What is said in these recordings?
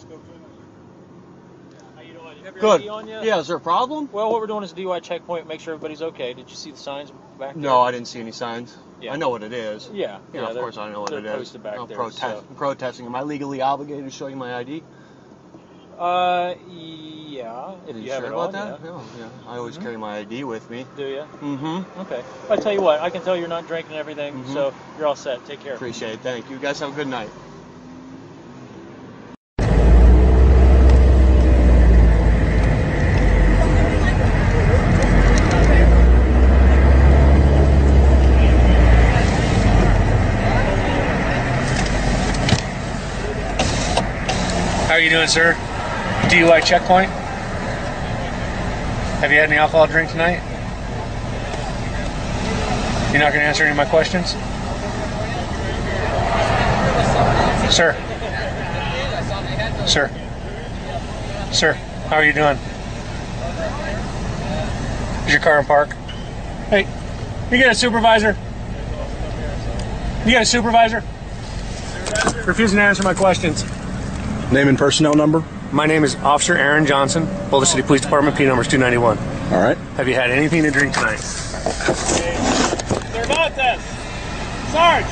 How you doing? You have your Good. ID on you? Yeah, is there a problem? Well, what we're doing is a DUI checkpoint, make sure everybody's okay. Did you see the signs back there? No, I didn't see any signs. Yeah. I know what it is. Yeah. Yeah, of course I know what it is. They're posted back there. I'm protesting. Am I legally obligated to show you my ID? Yeah. If Are you have sure it about on, that? yeah. Yeah. I always carry my ID with me. Do you? Mm-hmm. Okay. Well, I tell you what, I can tell you're not drinking everything, so you're all set. Take care. Appreciate it. Thank you. You guys have a good night. How are you doing, sir? DUI checkpoint? Have you had any alcohol to drink tonight? You're not going to answer any of my questions? Sir? Sir? Sir, how are you doing? Is your car in park? Hey, you got a supervisor? You got a supervisor? Refusing to answer my questions. Name and personnel number? My name is Officer Aaron Johnson, Boulder City Police Department, P number is 291. All right. Have you had anything to drink tonight? Cervantes! Sarge!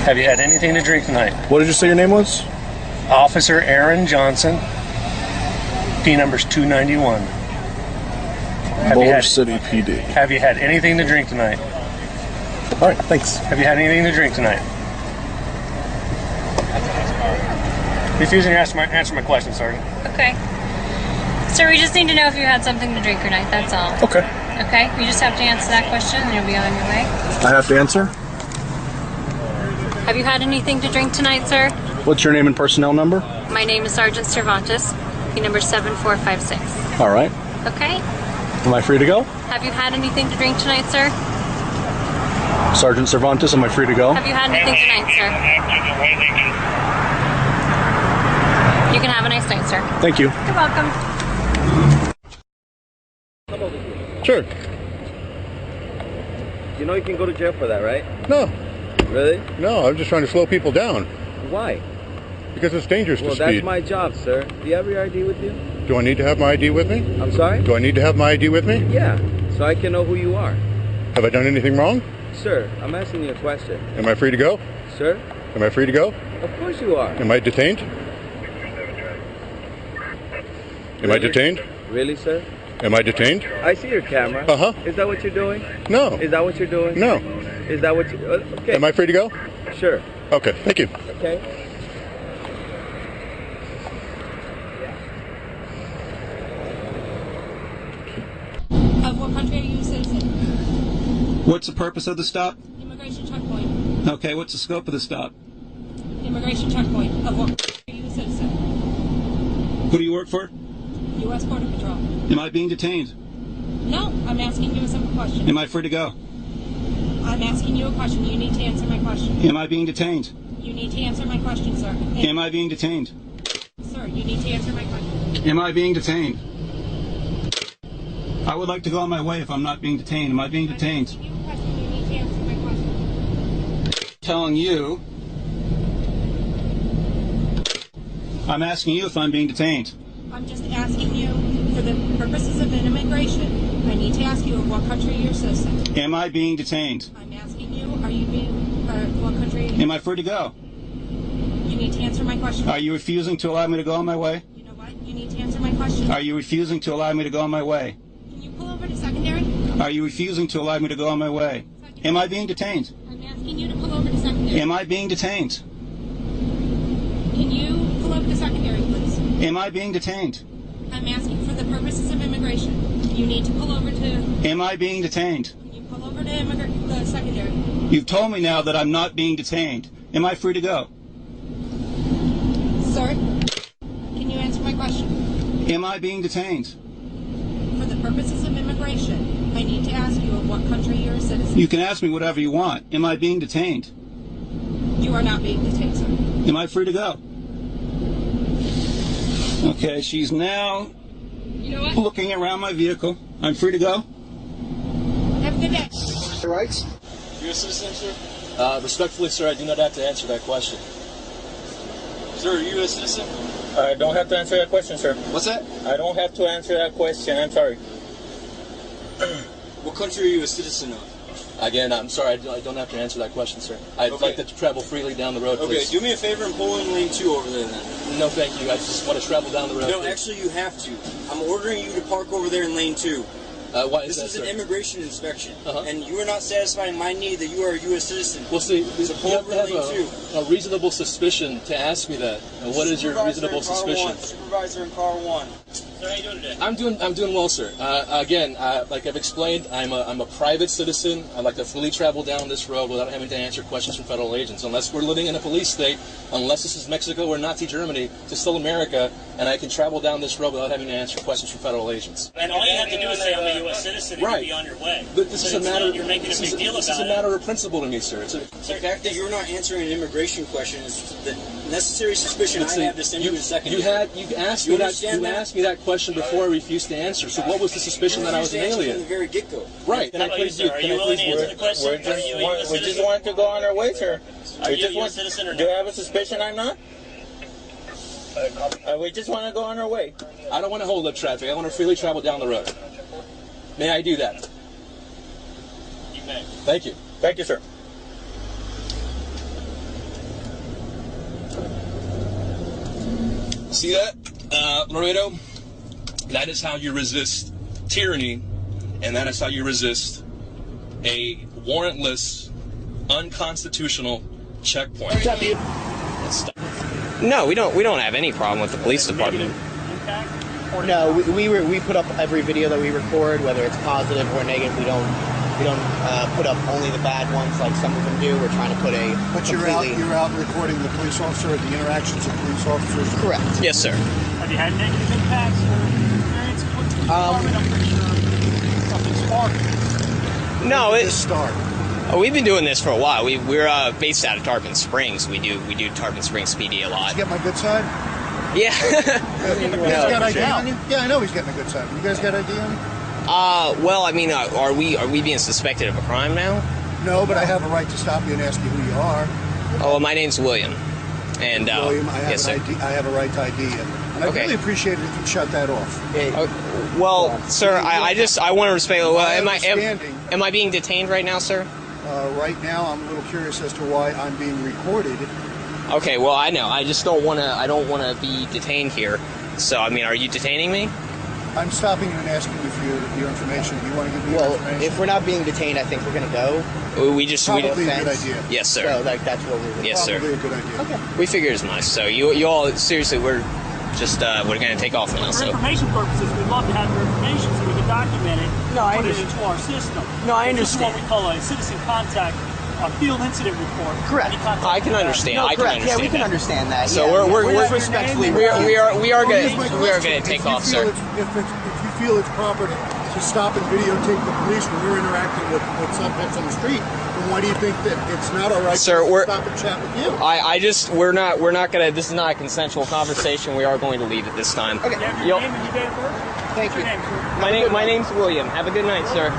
Have you had anything to drink tonight? What did you say your name was? Officer Aaron Johnson, P number is 291. Boulder City PD. Have you had anything to drink tonight? All right, thanks. Have you had anything to drink tonight? Refusing to answer my question, Sergeant. Okay. So we just need to know if you had something to drink or not, that's all. Okay. Okay? You just have to answer that question and you'll be on your way. I have to answer? Have you had anything to drink tonight, sir? What's your name and personnel number? My name is Sergeant Cervantes, P number 7456. All right. Okay? Am I free to go? Have you had anything to drink tonight, sir? Sergeant Cervantes, am I free to go? Have you had anything tonight, sir? You can have a nice night, sir. Thank you. You're welcome. Sure. You know you can go to jail for that, right? No, Really? no, I'm just trying to slow people down Why? because it's dangerous Well, to that's speed. my job, sir. Do you have your ID with you? Do I need to have my ID with me? I'm sorry? Do I need to have my ID with me? Yeah, so I can know who you are. Have I done anything wrong? Sir, I'm asking you a question. Am I free to go? Sir? Am I free to go? Of course you are. Am I detained? Am I detained? Really, sir? Am I detained? I see your camera. Uh-huh. Is that what you're doing? No. Is that what you're doing? No. Is that what you... okay. Am I free to go? Sure. Okay, thank you. Okay. Of what country are you a citizen? What's the purpose of the stop? Immigration checkpoint. Okay, what's the scope of the stop? Immigration checkpoint. Of what country are you a citizen? Who do you work for? U.S. Border Patrol. Am I being detained? No, I'm asking you a simple question. Am I free to go? I'm asking you a question. You need to answer my question. Am I being detained? You need to answer my question, sir. Am I being detained? Sir, you need to answer my question. Am I being detained? I would like to go on my way if I'm not being detained. Am I being detained? I'm asking you a question. You need to answer my question. Telling you. I'm asking you if I'm being detained. I'm just asking you, for the purposes of immigration, I need to ask you of what country you're a citizen. Am I being detained? I'm asking you, are you being, what country? Am I free to go? You need to answer my question. Are you refusing to allow me to go on my way? You know what? You need to answer my question. Are you refusing to allow me to go on my way? Can you pull over to secondary? Are you refusing to allow me to go on my way? Am I being detained? I'm asking you to pull over to secondary. Am I being detained? Can you pull over to secondary, please? Am I being detained? I'm asking for the purposes of immigration. You need to pull over to... Am I being detained? Can you pull over to the secondary? You've told me now that I'm not being detained. Am I free to go? Sir, can you answer my question? Am I being detained? For the purposes of immigration, I need to ask you of what country you're a citizen. You can ask me whatever you want. Am I being detained? You are not being detained, sir. Am I free to go? Okay, she's now looking around my vehicle. I'm free to go? Have a good day. Rights? U.S. citizen, sir? Respectfully, sir, I do not have to answer that question. Sir, are you a U.S. citizen? I don't have to answer that question, sir. What's that? I don't have to answer that question. I'm sorry. What country are you a citizen of? Again, I'm sorry, I don't have to answer that question, sir. I'd like to travel freely down the road, Okay, please. do me a favor and pull in lane 2 over there then. No, thank you. I just want to travel down the road. No, please. actually you have to. I'm ordering you to park over there in lane 2. Why is This that, is an sir? immigration inspection, and you are not satisfying my need that you are a U.S. citizen. Well, see, So pull you have over to in lane 2. have a reasonable suspicion to ask me that. And what is your reasonable suspicion? Supervisor in car 1. Sir, how you doing today? I'm doing well, sir. Again, like I've explained, I'm a private citizen. I like to freely travel down this road without having to answer questions from federal agents. Unless we're living in a police state, unless this is Mexico or Nazi Germany, it's still America, and I can travel down this road without having to answer questions from federal agents. And all you have to do is say I'm a U.S. citizen and Right. you'll be on your way. But this is a matter. You're making a big deal This about is a it. matter of principle to me, sir. It's a, The fact that you're not answering an immigration question is the necessary suspicion I have to send you a second. You asked You me that. understand You that? asked me that question before I refused to answer. So what was the suspicion that I was an alien? From the very get-go. Right. How about you, sir? Are you willing to answer the question? Are you a U.S. We citizen? just wanted to go on our way, sir. Are you a U.S. citizen or Do you not? have a suspicion I'm not? We just want to go on our way. I don't want to hold up traffic. I want to freely travel down the road. May I do that? You may. Thank you. Thank you, sir. See that, Laredo? That is how you resist tyranny, and that is how you resist a warrantless, unconstitutional checkpoint. No, we don't have any problem with the police department. No, we put up every video that we record, whether it's positive or negative. We don't put up only the bad ones like some of them do. We're trying to put a But completely... you're out recording the police officer, the interactions of police officers? Correct. Yes, sir. Have you had negative impacts or experience with the department? I'm pretty sure something's sparked. No, This start. we've been doing this for a while. We're based out of Tarpon Springs. We do Tarpon Springs PD a lot. Did you get my good side? Yeah. You guys got ID on you? Yeah, I know he's getting a good side. You guys got ID on you? Well, I mean, are we being suspected of a crime now? No, but I have a right to stop you and ask you who you are. Oh, my name's William. And William, I have yes, sir. an ID. I have a right to ID you. And I'd really appreciate it if you shut that off. Well, sir, I want to respect. Well, understanding- am I being detained right now, sir? Right now, I'm a little curious as to why I'm being recorded. Okay, well, I know. I just don't want to. I don't want to be detained here. So, I mean, are you detaining me? I'm stopping you and asking you for your information. Do you want to give me your information? If we're not being detained, I think we're going to go. Probably a good idea. Yes, sir. So, that's what we're Yes, sir. Probably a good idea. Okay. We figured as much. So, you all seriously, we're just we're going to take off now. For So, information purposes, we'd love to have your information so we can document it No, I and put it understand. into our system. No, I This is what understand. we call a citizen contact field incident report. Correct. I can understand. No, I can correct. understand. Yeah, we can understand that. So yeah. we're respectfully. we are going Here's my to question. take If you off, feel sir. if you feel it's proper to stop and videotape the police when you're interacting with subjects on the street, then why do you think that it's not all right Sir, to we're- stop and chat with you? we're not gonna. This is not a consensual conversation. We are going to leave at this time. You have your name and your date of birth? Thank you. What's your name, sir? My name's William. Have a good night, sir.